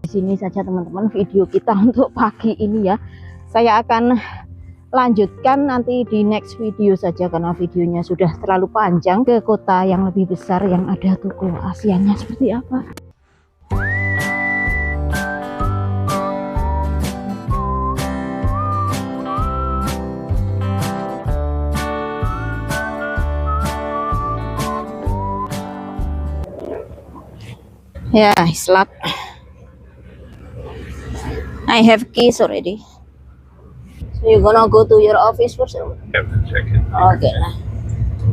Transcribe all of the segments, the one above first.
Di sini saja teman-teman video kita untuk pagi ini ya. Saya akan lanjutkan nanti di next video saja karena videonya sudah terlalu panjang, ke kota yang lebih besar yang ada toko Asianya seperti apa. Ya, slap. I have keys already. So you gonna go to your office first? Oke lah.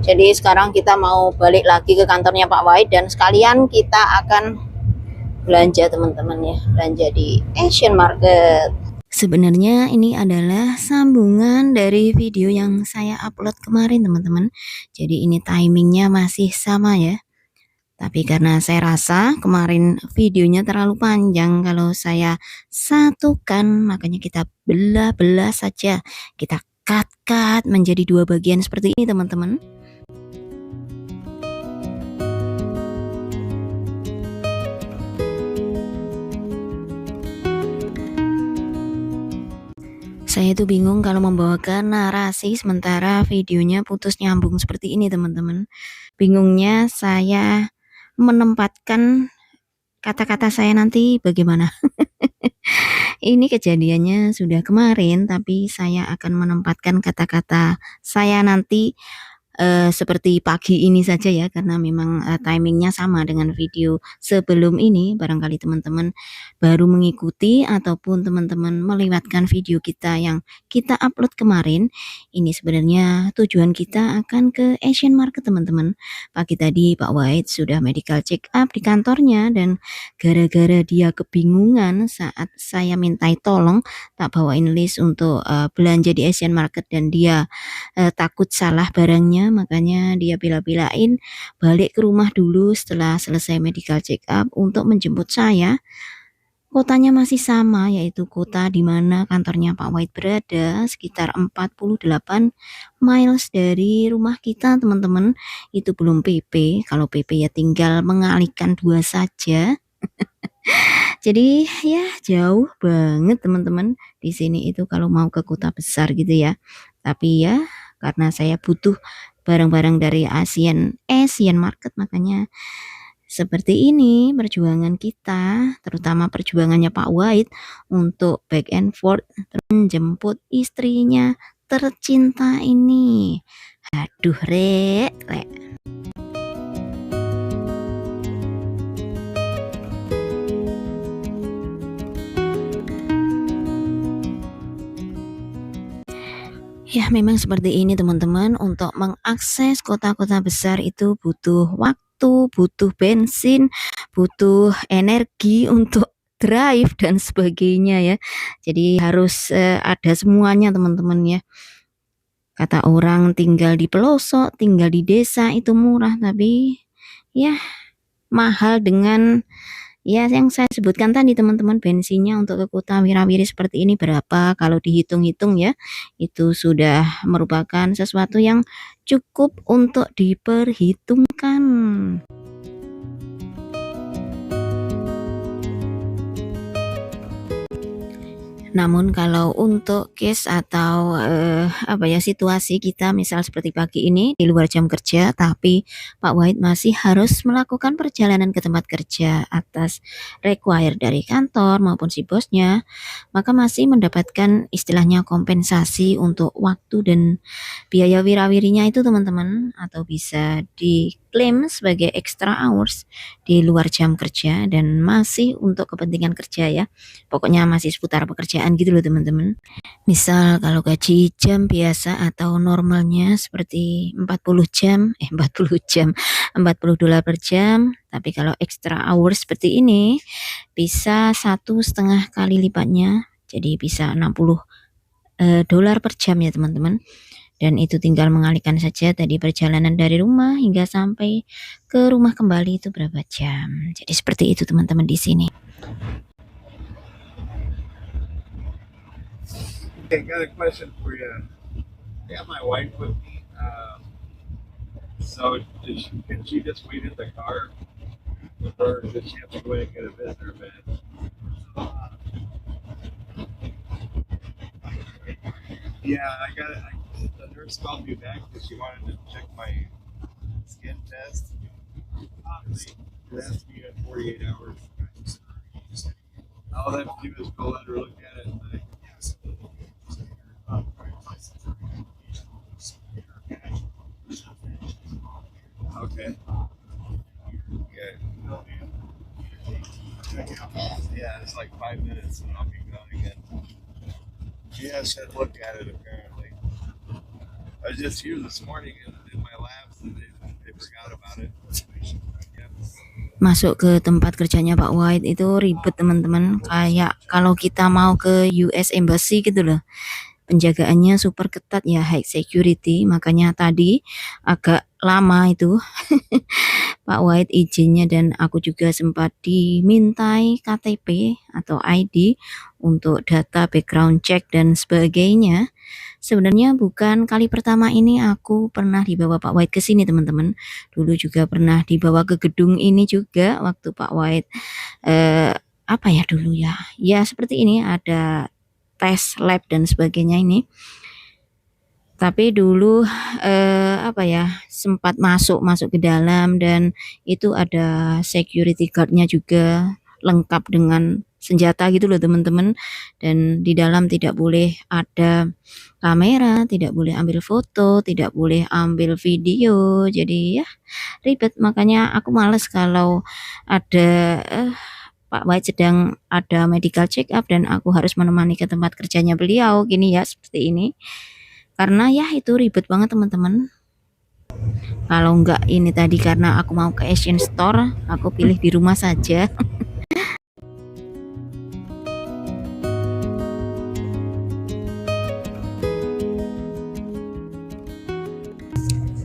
Jadi sekarang kita mau balik lagi ke kantornya Pak Wahid dan sekalian kita akan belanja teman-teman ya, belanja di Asian Market. Sebenarnya ini adalah sambungan dari video yang saya upload kemarin teman-teman. Jadi ini timingnya masih sama ya. Tapi karena saya rasa kemarin videonya terlalu panjang kalau saya satukan, makanya kita belah-belah saja. Kita cut menjadi 2 bagian seperti ini teman-teman. Saya tuh bingung kalau membawakan narasi sementara videonya putus nyambung seperti ini teman-teman. Bingungnya saya menempatkan kata-kata saya nanti bagaimana. Ini kejadiannya sudah kemarin, tapi saya akan menempatkan kata-kata saya nanti seperti pagi ini saja ya, karena memang timingnya sama dengan video sebelum ini. Barangkali teman-teman baru mengikuti ataupun teman-teman melewatkan video kita yang kita upload kemarin. Ini sebenarnya tujuan kita akan ke Asian Market teman-teman. Pagi tadi Pak Wahid sudah medical check up di kantornya dan gara-gara dia kebingungan saat saya mintai tolong tak bawain list untuk belanja di Asian Market dan dia takut salah barangnya, makanya dia bila-bilain balik ke rumah dulu setelah selesai medical check up untuk menjemput saya. Kotanya masih sama, yaitu kota di mana kantornya Pak Wahid berada, sekitar 48 miles dari rumah kita teman-teman. Itu belum PP, kalau PP ya tinggal mengalihkan 2 saja. Jadi ya jauh banget teman-teman di sini itu kalau mau ke kota besar gitu ya. Tapi ya karena saya butuh barang-barang dari Asian Market, makanya seperti ini perjuangan kita, terutama perjuangannya Pak Wahid untuk back and forth menjemput istrinya tercinta ini. Aduh rek. Ya memang seperti ini teman-teman, untuk mengakses kota-kota besar itu butuh waktu, butuh bensin, butuh energi untuk drive dan sebagainya ya. Jadi harus ada semuanya teman-teman ya. Kata orang tinggal di pelosok, tinggal di desa itu murah, tapi ya mahal dengan ya yang saya sebutkan tadi teman-teman. Bensinnya untuk ke kota wirawiri seperti ini berapa, kalau dihitung-hitung ya itu sudah merupakan sesuatu yang cukup untuk diperhitungkan. Namun kalau untuk case atau situasi kita misal seperti pagi ini di luar jam kerja, tapi Pak Wahid masih harus melakukan perjalanan ke tempat kerja atas require dari kantor maupun si bosnya, maka masih mendapatkan istilahnya kompensasi untuk waktu dan biaya wirawirinya itu teman-teman, atau bisa diklaim sebagai extra hours di luar jam kerja dan masih untuk kepentingan kerja ya. Pokoknya masih seputar pekerjaan gitu loh teman-teman. Misal kalau gaji jam biasa atau normalnya seperti 40 $40 per jam, tapi kalau extra hours seperti ini bisa 1,5 kali lipatnya, jadi bisa $60 per jam ya teman-teman. Dan itu tinggal mengalihkan saja tadi perjalanan dari rumah hingga sampai ke rumah kembali itu berapa jam. Jadi seperti itu teman-teman di sini. I got a question for you. I got my wife with me. So can she just wait in the car with her? Does she have to go ahead and get a visitor bed? Yeah, the nurse called me back because she wanted to check my skin test. It has to be in 48 hours. All I have to do is go let her look at it. Okay. Yeah. Yeah, it's like 5 minutes and I'll be gone again. Yeah, I said look at it apparently. I was just here this morning in my labs and they forgot about it. Yep. Masuk ke tempat kerjanya Pak White itu ribet teman-teman, kayak kalau kita mau ke US Embassy gitu loh. Penjagaannya super ketat ya, high security, makanya tadi agak lama itu Pak White izinnya, dan aku juga sempat dimintai KTP atau ID untuk data background check dan sebagainya. Sebenarnya bukan kali pertama ini aku pernah dibawa Pak White ke sini teman-teman. Dulu juga pernah dibawa ke gedung ini juga waktu Pak White apa ya dulu ya? Ya seperti ini, ada tes lab dan sebagainya ini. Tapi dulu apa ya, sempat masuk ke dalam dan itu ada security guard-nya juga, lengkap dengan senjata gitu loh teman-teman, dan di dalam tidak boleh ada kamera, tidak boleh ambil foto, tidak boleh ambil video. Jadi ya ribet, makanya aku males kalau ada Pak White sedang ada medical check up dan aku harus menemani ke tempat kerjanya beliau gini ya, seperti ini. Karena ya itu ribet banget teman-teman. Kalau enggak ini tadi karena aku mau ke Asian Store, aku pilih di rumah saja.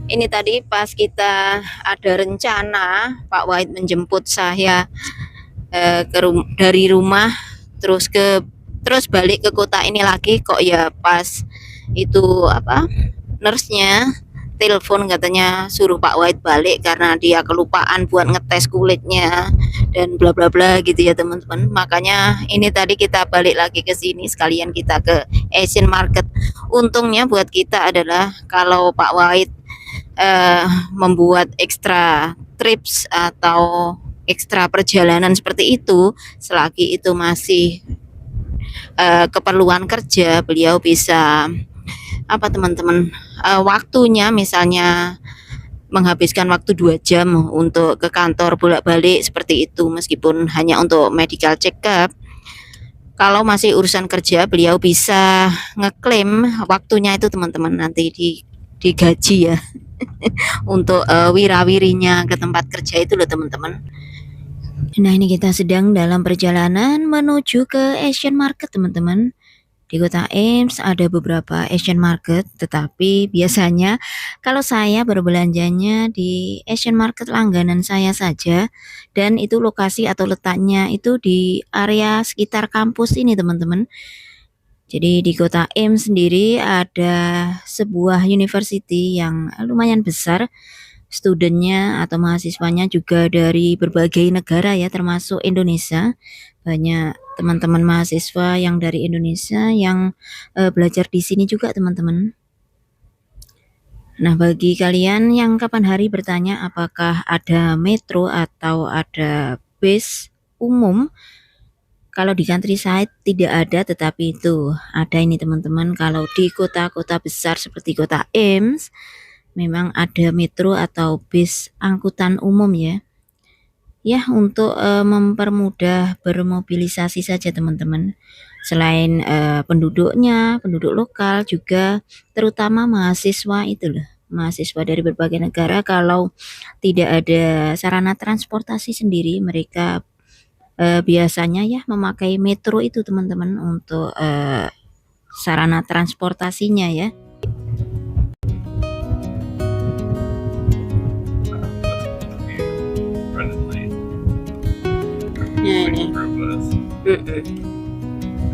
Ini tadi pas kita ada rencana Pak White menjemput saya dari rumah terus balik ke kota ini lagi, kok ya pas itu apa, nurse-nya telepon katanya suruh Pak White balik karena dia kelupaan buat ngetes kulitnya dan bla bla bla gitu ya teman-teman. Makanya ini tadi kita balik lagi ke sini sekalian kita ke Asian Market. Untungnya buat kita adalah kalau Pak White membuat ekstra trips atau ekstra perjalanan seperti itu, selagi itu masih keperluan kerja, beliau bisa apa teman-teman, waktunya misalnya menghabiskan waktu 2 jam untuk ke kantor bolak-balik seperti itu, meskipun hanya untuk medical check up. Kalau masih urusan kerja, beliau bisa ngeklaim waktunya itu teman-teman, nanti digaji ya untuk wirawirinya ke tempat kerja itu loh teman-teman. Nah ini kita sedang dalam perjalanan menuju ke Asian Market teman-teman. Di kota Ames ada beberapa Asian Market, tetapi biasanya kalau saya berbelanjanya di Asian Market langganan saya saja, dan itu lokasi atau letaknya itu di area sekitar kampus ini teman-teman. Jadi di kota Ames sendiri ada sebuah university yang lumayan besar, studentnya atau mahasiswanya juga dari berbagai negara ya, termasuk Indonesia. Banyak teman-teman mahasiswa yang dari Indonesia yang belajar di sini juga teman-teman. Nah bagi kalian yang kapan hari bertanya apakah ada metro atau ada bis umum, kalau di countryside tidak ada, tetapi itu ada ini teman-teman. Kalau di kota-kota besar seperti kota Ames memang ada metro atau bis angkutan umum ya. Ya untuk mempermudah bermobilisasi saja teman-teman. Selain penduduknya, penduduk lokal juga terutama mahasiswa itu loh. Mahasiswa dari berbagai negara kalau tidak ada sarana transportasi sendiri, mereka biasanya ya memakai metro itu teman-teman untuk sarana transportasinya ya. Waiting for a bus. Hey,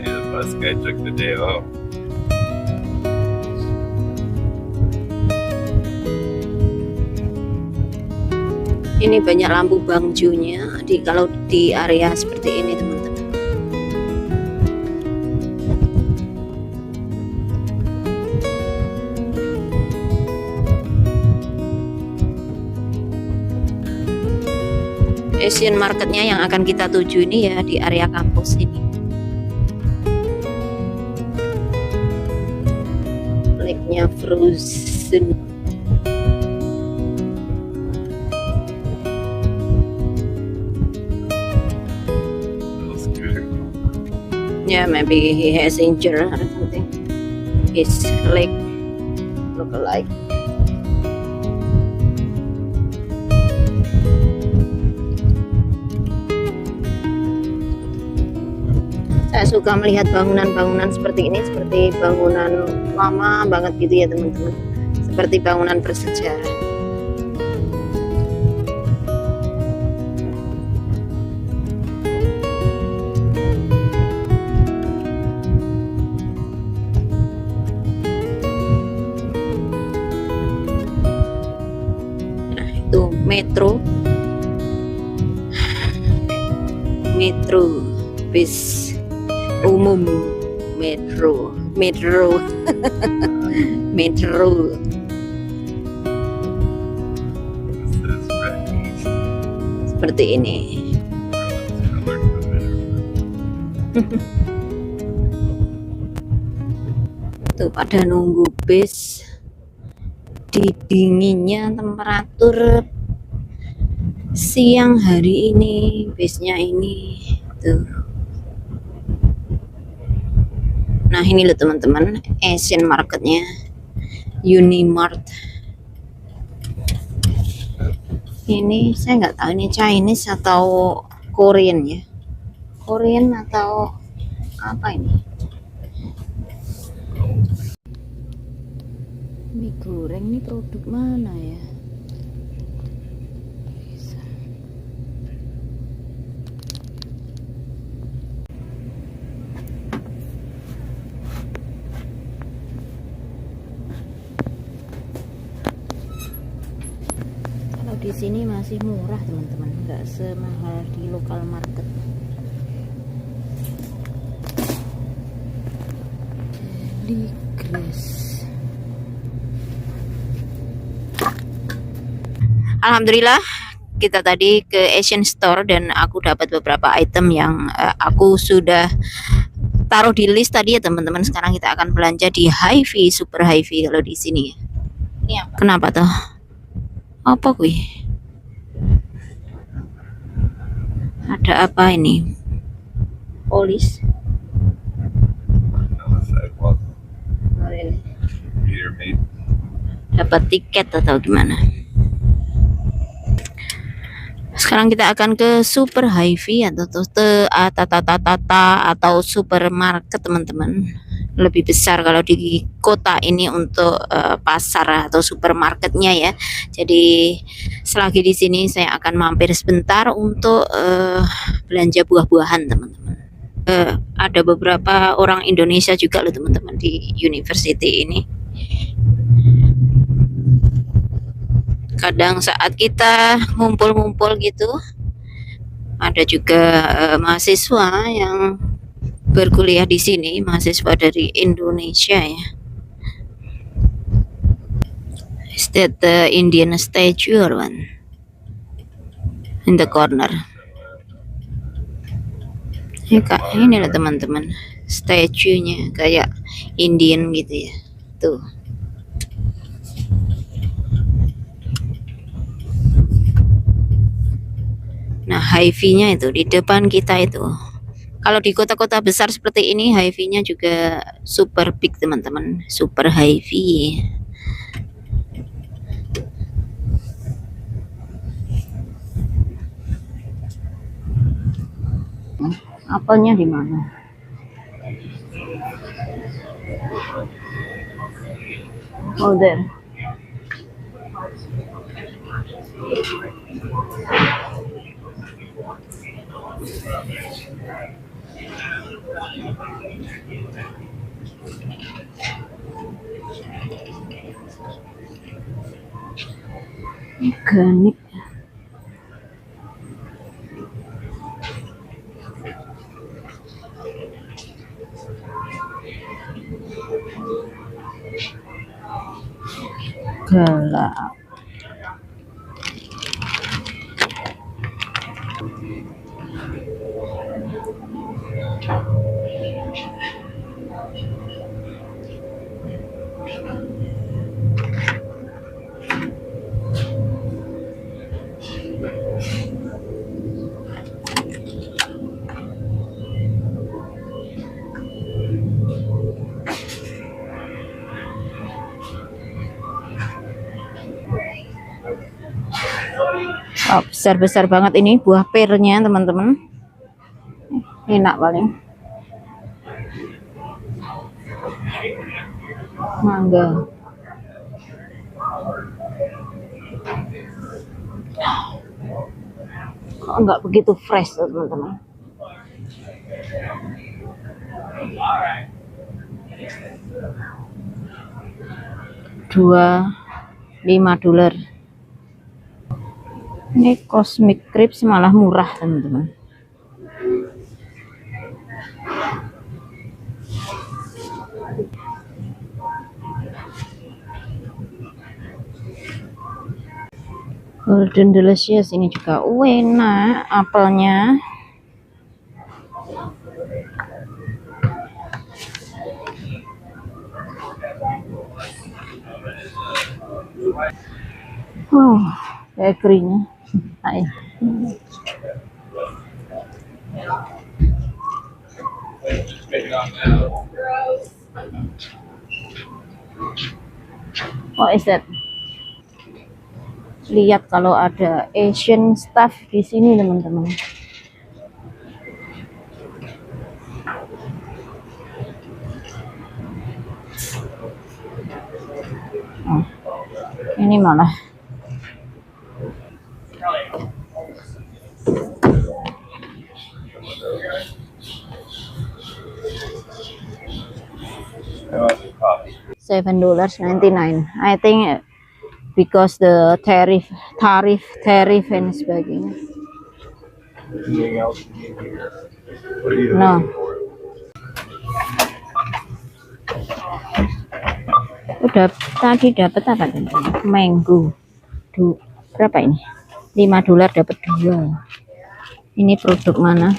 the bus guy took the day off. Ini banyak lampu bangjunya kalau di area seperti ini teman-teman. Asian marketnya yang akan kita tuju ini ya di area kampus ini. Lake-nya frozen. Yeah, maybe he has injured or something. His leg look alike. Saya suka melihat bangunan-bangunan seperti ini, seperti bangunan lama banget gitu ya teman-teman, seperti bangunan bersejarah. Nah itu metro bis umum, metro seperti ini. Tuh pada nunggu bis di dinginnya temperatur siang hari ini, bisnya ini tuh. Nah ini loh teman-teman, Asian marketnya, Unimart. Ini saya nggak tahu ini Chinese atau Korean ya, Korean atau apa ini. Mie goreng ini produk mana ya? Kalau di sini masih murah teman-teman, nggak semahal di lokal market. Daily Grass. Alhamdulillah kita tadi ke Asian Store dan aku dapat beberapa item yang aku sudah taruh di list tadi ya teman-teman. Sekarang kita akan belanja di Hy-Vee, Super Hy-Vee kalau di sini. Ini apa? Kenapa tuh? Apa kuy? Ada apa ini? Polis. Dapat tiket atau gimana? Sekarang kita akan ke Super Hy-Vee atau supermarket teman-teman. Lebih besar kalau di kota ini untuk pasar atau supermarketnya ya. Jadi selagi di sini saya akan mampir sebentar untuk belanja buah-buahan teman-teman. Ada beberapa orang Indonesia juga loh teman-teman di university ini. Kadang saat kita ngumpul-ngumpul gitu, ada juga mahasiswa yang berkuliah di sini, mahasiswa dari Indonesia ya. Is that the Indian statue or one in the corner? Ya kak, ini lah teman-teman, statue-nya kayak Indian gitu ya, tuh. Nah, Hy-Vee-nya itu di depan kita itu. Kalau di kota-kota besar seperti ini, Hy-Vee-nya juga super big teman-teman, Super Hy-Vee. Apelnya di mana? Oh, there. Organik. Gelap. Oh, besar-besar banget ini buah pernya teman-teman. Enak paling. Mangga. Kok enggak begitu fresh teman-teman. $25. Ini Cosmic Crips malah murah teman-teman. Golden Delicious ini juga enak apelnya. Bakerynya. Ayo. What is that? Lihat kalau ada Asian stuff di sini teman-teman. Oh, ini malah $7.99. I think because the tariff and sebagainya. Anything else you need here? What are you No. looking for? Udah tadi dapat apa teman-teman? Mango. Berapa ini? $5 dapat 2. Ini produk mana?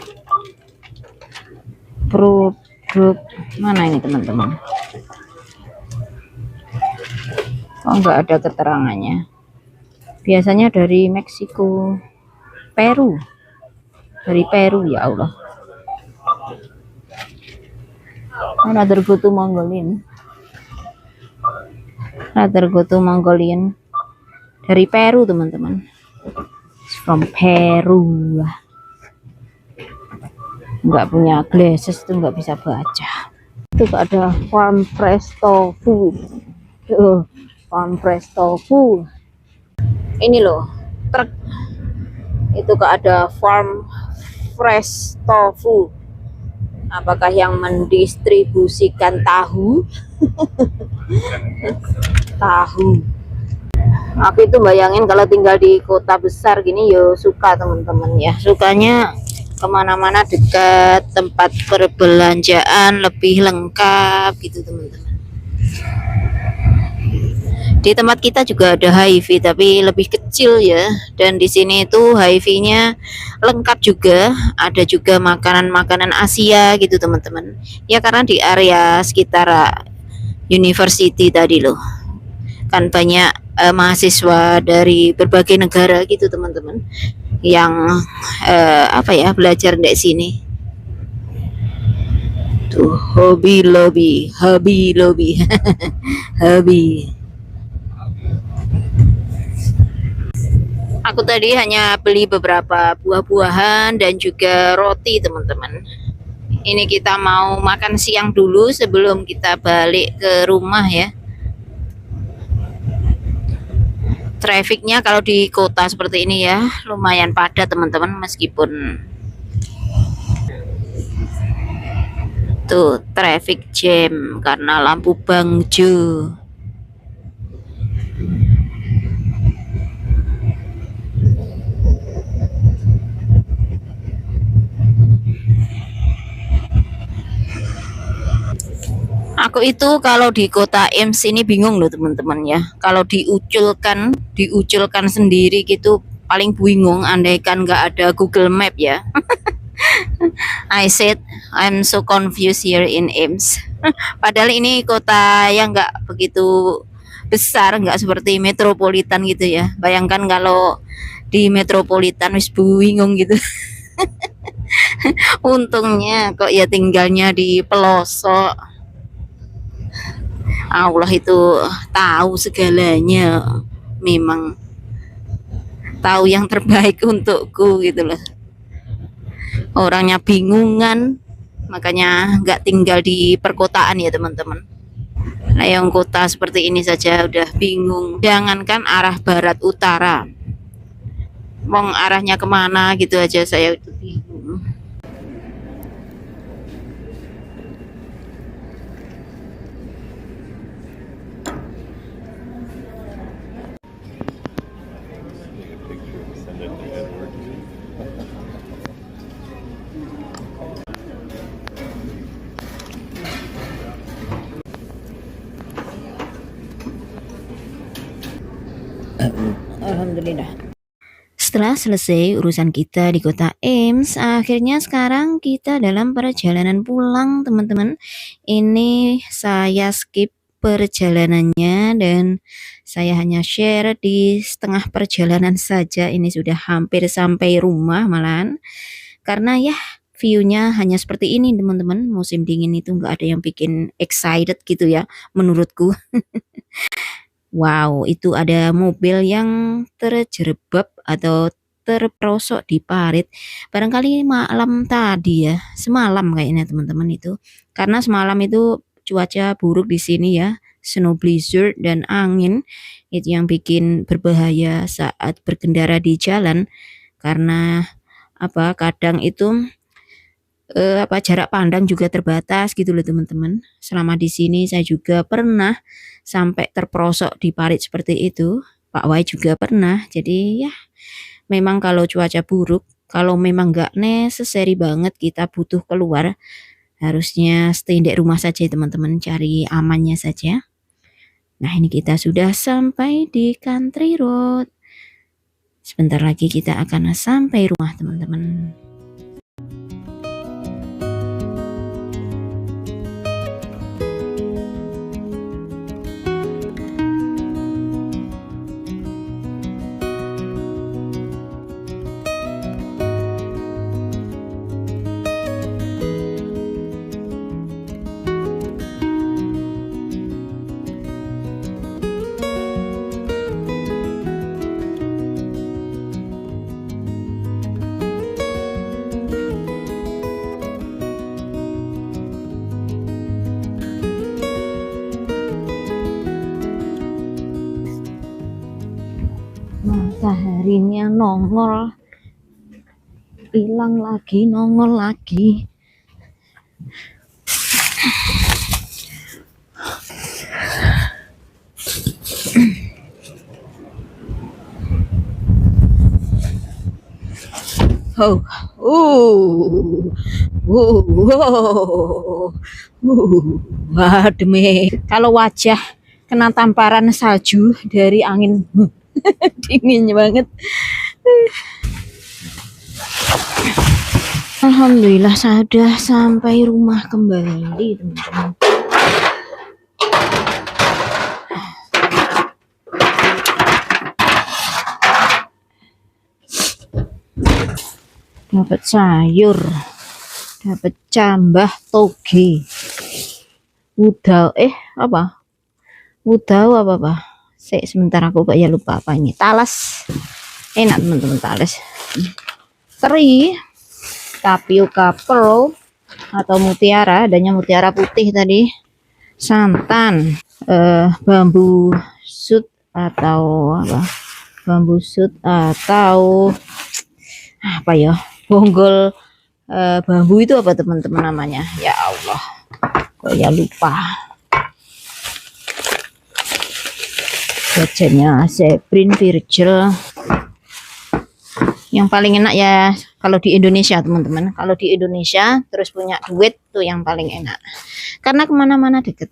Produk mana ini teman-teman? Oh, enggak ada keterangannya. Biasanya dari Meksiko, Peru. Dari Peru, ya Allah. Another go to Mongolian. Another go to Mongolian. Dari Peru teman-teman. From Peru. Nggak punya glasses tuh nggak bisa baca. Itu ada farm fresh tofu. Farm fresh tofu. Ini loh truk. Itu ada farm fresh tofu. Apakah yang mendistribusikan tahu? Tahu. Aku itu bayangin kalau tinggal di kota besar gini yo suka teman-teman ya. Sukanya kemana-mana dekat, tempat perbelanjaan lebih lengkap gitu teman-teman. Di tempat kita juga ada Hy-Vee tapi lebih kecil ya. Dan di sini itu Hy-Vee-nya lengkap juga. Ada juga makanan-makanan Asia gitu teman-teman. Ya karena di area sekitar university tadi loh. Kan banyak mahasiswa dari berbagai negara gitu teman-teman. Yang belajar di sini. Tuh Hobby Lobby. Hobby. Aku tadi hanya beli beberapa buah-buahan dan juga roti teman-teman. Ini kita mau makan siang dulu sebelum kita balik ke rumah ya. Trafficnya kalau di kota seperti ini ya lumayan padat teman-teman, meskipun tuh traffic jam karena lampu bangjo. Aku itu kalau di kota Ems ini bingung loh teman-teman ya. Kalau diuculkan sendiri gitu paling bingung andaikan nggak ada Google Map ya. I said I'm so confused here in Ames. Padahal ini kota yang nggak begitu besar, nggak seperti metropolitan gitu ya. Bayangkan kalau di metropolitan wis bingung gitu. Untungnya kok ya tinggalnya di pelosok. Allah itu tahu segalanya, memang tahu yang terbaik untukku gitu loh. Orangnya bingungan, makanya nggak tinggal di perkotaan ya teman-teman. Nah yang kota seperti ini saja udah bingung, jangankan arah barat utara, mau arahnya kemana gitu aja saya itu bingung. Send it to Edward. Alhamdulillah. Setelah selesai urusan kita di kota Ames, akhirnya sekarang kita dalam perjalanan pulang teman-teman. Ini saya skip perjalanannya dan saya hanya share di setengah perjalanan saja. Ini sudah hampir sampai rumah malahan. Karena ya view-nya hanya seperti ini teman-teman. Musim dingin itu nggak ada yang bikin excited gitu ya menurutku. Wow, itu ada mobil yang terjerembab atau terperosok di parit. Barangkali malam tadi ya, semalam kayaknya teman-teman itu. Karena semalam itu cuaca buruk di sini ya, snow blizzard dan angin itu yang bikin berbahaya saat berkendara di jalan. Karena apa? Kadang itu jarak pandang juga terbatas gitu loh teman-teman. Selama di sini saya juga pernah sampai terperosok di parit seperti itu. Pak Wai juga pernah. Jadi ya memang kalau cuaca buruk, kalau memang nggak necessary banget kita butuh keluar, harusnya stay di rumah saja teman-teman, cari amannya saja. Nah ini kita sudah sampai di Country Road. Sebentar lagi kita akan sampai rumah teman-teman. Mataharinya nongol, hilang lagi, nongol lagi. Oh, ademe. Kalau wajah kena tamparan salju dari angin, dingin banget. Alhamdulillah sudah sampai rumah kembali teman-teman. Dapat sayur, dapat cambah toge, udau apa sebentar aku kayak lupa apa ini, talas, enak teman-teman, talas, teri, tapioka pearl atau mutiara, adanya mutiara putih tadi, santan, bambu sud atau apa ya, bonggol bambu itu apa teman-teman namanya, ya Allah kok ya lupa. Jajannya Zebrin Virgil yang paling enak ya kalau di Indonesia teman-teman. Kalau di Indonesia terus punya duit tuh yang paling enak, karena kemana-mana deket.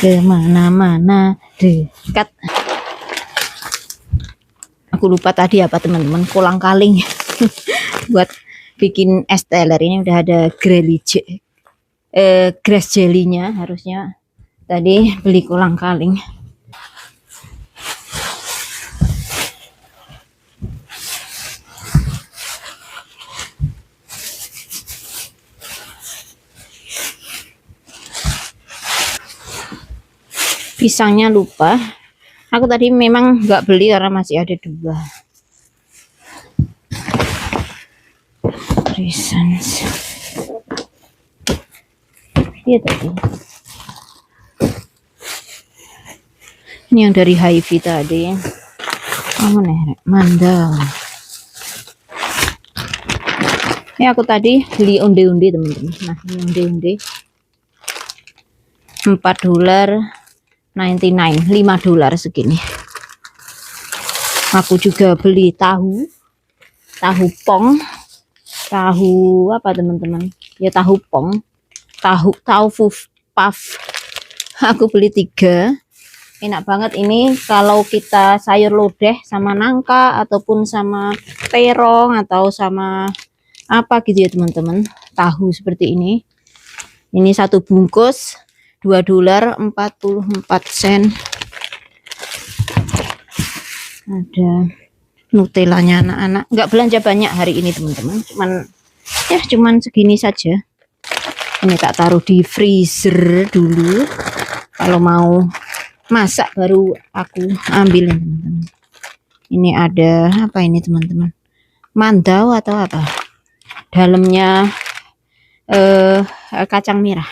Kemana-mana dekat. aku lupa tadi apa teman-teman, kolang-kaling buat bikin es teler. Ini udah ada grass jelly-nya, harusnya tadi beli kolang-kaling. Pisangnya lupa, aku tadi memang nggak beli karena masih ada 2. Reasons. Iya tadi. Ini yang dari Hy-Vee tadi. Mana mandal. Ini aku tadi beli onde-onde teman-teman. Nah ini onde-onde $4.99, $5 segini. Aku juga beli tahu pong, tahu apa teman-teman? Ya tahu pong, tahu puff. Aku beli 3. Enak banget ini kalau kita sayur lodeh sama nangka ataupun sama terong atau sama apa gitu ya teman-teman. Tahu seperti ini. Ini 1 bungkus $2.44. Ada Nutellanya anak-anak. Nggak belanja banyak hari ini teman-teman. Cuman segini saja. Ini tak taruh di freezer dulu. Kalau mau masak baru aku ambilin teman-teman. Ini ada apa ini teman-teman? Mandau atau apa? Dalamnya kacang merah.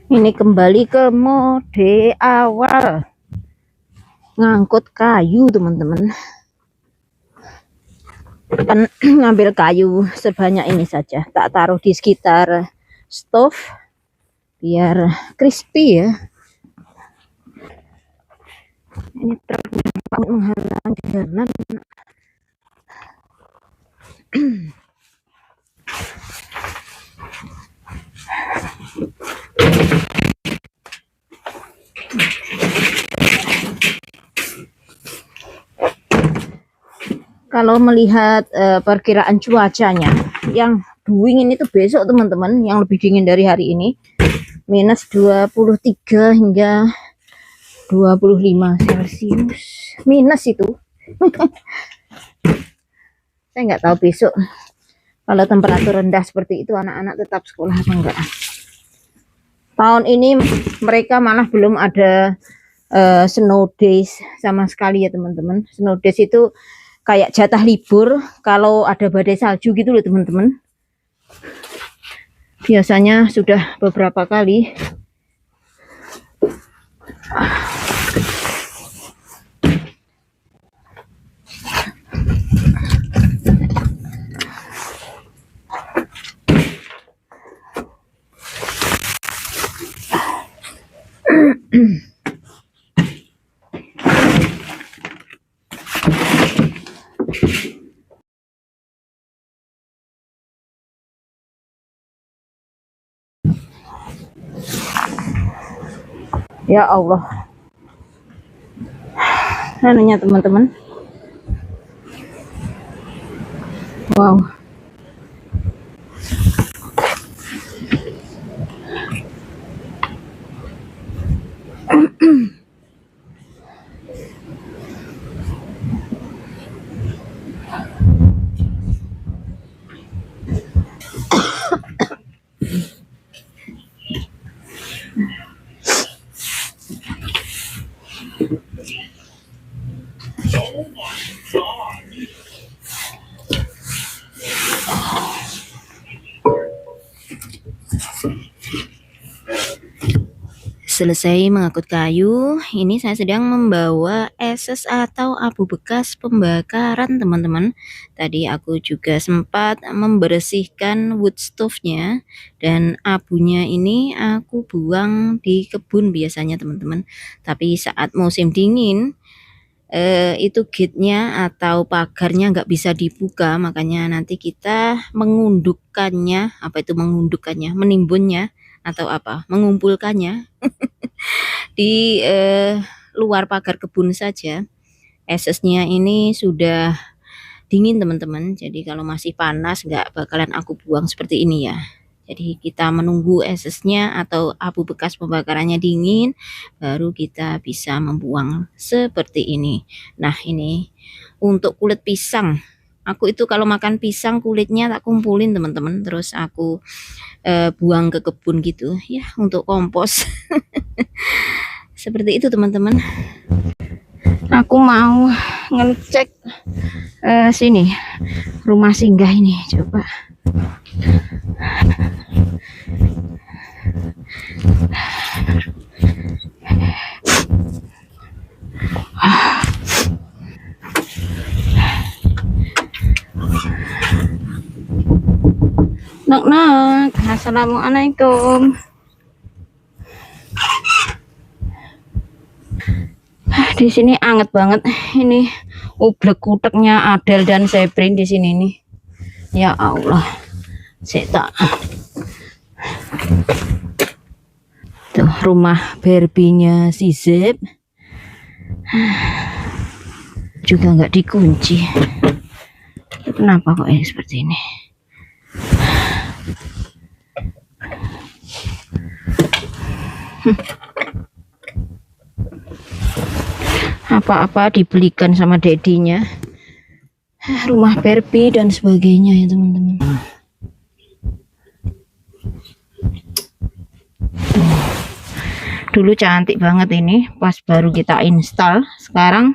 Ini kembali ke mode awal, ngangkut kayu teman-teman. Kan ngambil kayu sebanyak ini saja, tak taruh di sekitar stove biar crispy ya. Ini truk menghalang jalan. Kalau melihat perkiraan cuacanya, yang dingin itu besok teman-teman, yang lebih dingin dari hari ini, minus 23 hingga 25 Celcius. Minus itu. Saya nggak tahu besok kalau temperatur rendah seperti itu anak-anak tetap sekolah apa enggak. Tahun ini mereka malah belum ada snow days sama sekali ya teman-teman. Snow days itu kayak jatah libur kalau ada badai salju gitu loh teman-teman. Biasanya sudah beberapa kali. Ya Allah, anunya teman-teman. Wow. Selesai mengangkut kayu, ini saya sedang membawa eses atau abu bekas pembakaran teman-teman. Tadi aku juga sempat membersihkan wood stove-nya dan abunya ini aku buang di kebun biasanya teman-teman. Tapi saat musim dingin itu gate-nya atau pagarnya nggak bisa dibuka, makanya nanti kita mengundukkannya, apa itu mengundukkannya, menimbunnya atau apa, mengumpulkannya di luar pagar kebun saja. Esesnya ini sudah dingin teman-teman, jadi kalau masih panas nggak bakalan aku buang seperti ini ya. Jadi kita menunggu esesnya atau abu bekas pembakarannya dingin, baru kita bisa membuang seperti ini. Nah ini untuk kulit pisang, aku itu kalau makan pisang kulitnya tak kumpulin teman-teman, terus aku buang ke kebun gitu ya untuk kompos. Seperti itu teman-teman. Aku mau ngecek sini rumah singgah ini, coba. Nok, assalamualaikum. Di sini anget banget. Ini ublek kuteknya Adel dan Seprin di sini nih. Ya Allah. Saya tuh rumah Barbie-nya si Zep. Juga nggak dikunci. Kenapa kok ini seperti ini? Apa-apa dibelikan sama dedinya, rumah Barbie dan sebagainya ya teman-teman. Dulu cantik banget ini pas baru kita install, sekarang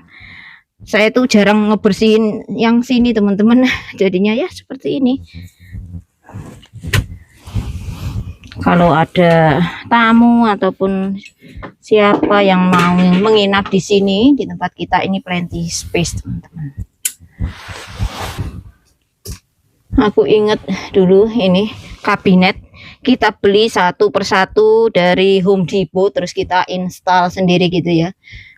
saya tuh jarang ngebersihin yang sini teman-teman, jadinya ya seperti ini. Kalau ada tamu ataupun siapa yang mau menginap di sini, di tempat kita ini plenty space teman-teman. Aku inget dulu ini kabinet kita beli satu persatu dari Home Depot, terus kita install sendiri gitu ya.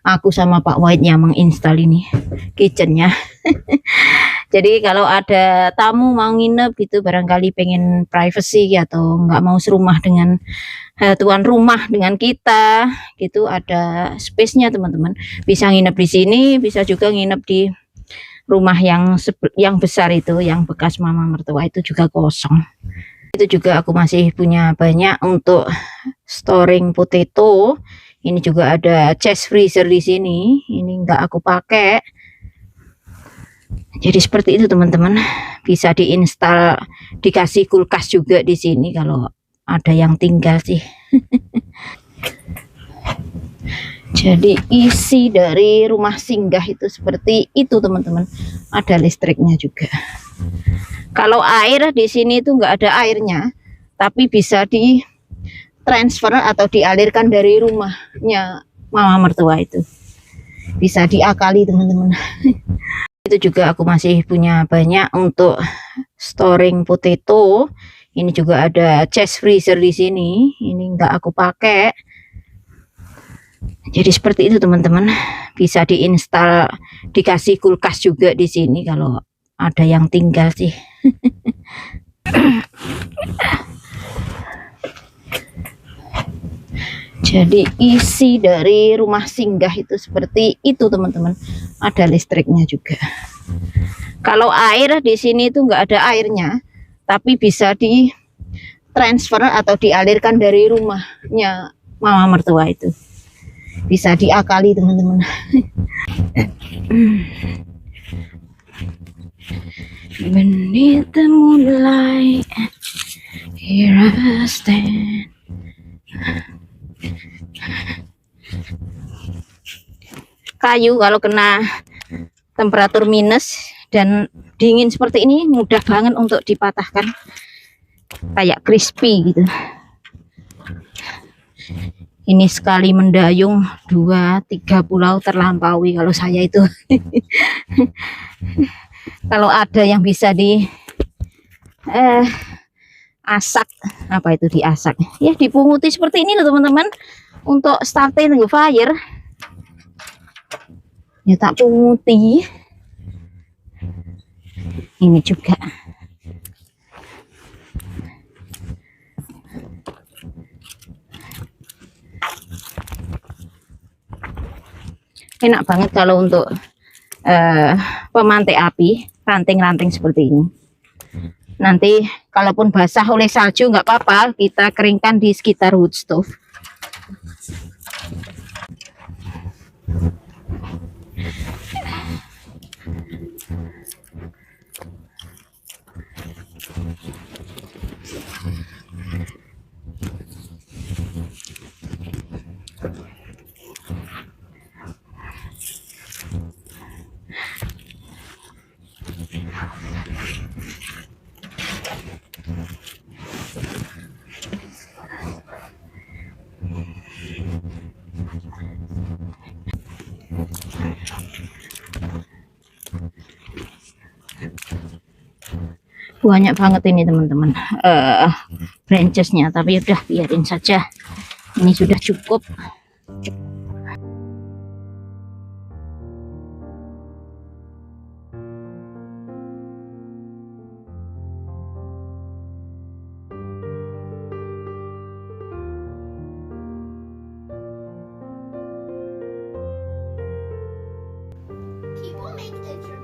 Aku sama Pak White yang menginstal ini kitchennya. Jadi kalau ada tamu mau nginep gitu, barangkali pengen privacy atau nggak mau serumah dengan tuan rumah dengan kita gitu, ada space-nya teman-teman. Bisa nginep di sini, bisa juga nginep di rumah yang besar itu, yang bekas mama mertua itu juga kosong. Itu juga aku masih punya banyak untuk storing potato. Ini juga ada chest freezer di sini. Ini nggak aku pakai. Jadi seperti itu teman-teman. Bisa diinstal, dikasih kulkas juga di sini kalau ada yang tinggal sih. Jadi isi dari rumah singgah itu seperti itu teman-teman. Ada listriknya juga. Kalau air di sini itu nggak ada airnya, tapi bisa di transfer atau dialirkan dari rumahnya mama mertua itu. Bisa diakali teman-teman. Itu juga aku masih punya banyak untuk storing potato. Ini juga ada chest freezer di sini. Ini nggak aku pakai. Jadi seperti itu teman-teman. Bisa diinstal, dikasih kulkas juga di sini kalau ada yang tinggal sih. Jadi isi dari rumah singgah itu seperti itu teman-teman. Ada listriknya juga. Kalau air di sini itu nggak ada airnya, tapi bisa di transfer atau dialirkan dari rumahnya mama mertua itu. Bisa diakali teman-teman. Beneath the moonlight, here I stand. Kayu kalau kena temperatur minus dan dingin seperti ini mudah banget untuk dipatahkan, kayak crispy gitu. Ini sekali mendayung 2-3 pulau terlampaui kalau saya itu. Kalau ada yang bisa di asak, apa itu diasak ya, dipunguti seperti ini loh teman-teman, untuk starting the fire ya, tak punguti. Ini juga Enak banget kalau untuk pemantik api, ranting-ranting seperti ini. Nanti kalaupun basah oleh salju nggak apa-apa, kita keringkan di sekitar wood stove. Banyak banget ini teman-teman branchesnya, tapi udah biarin saja, ini sudah cukup. People make the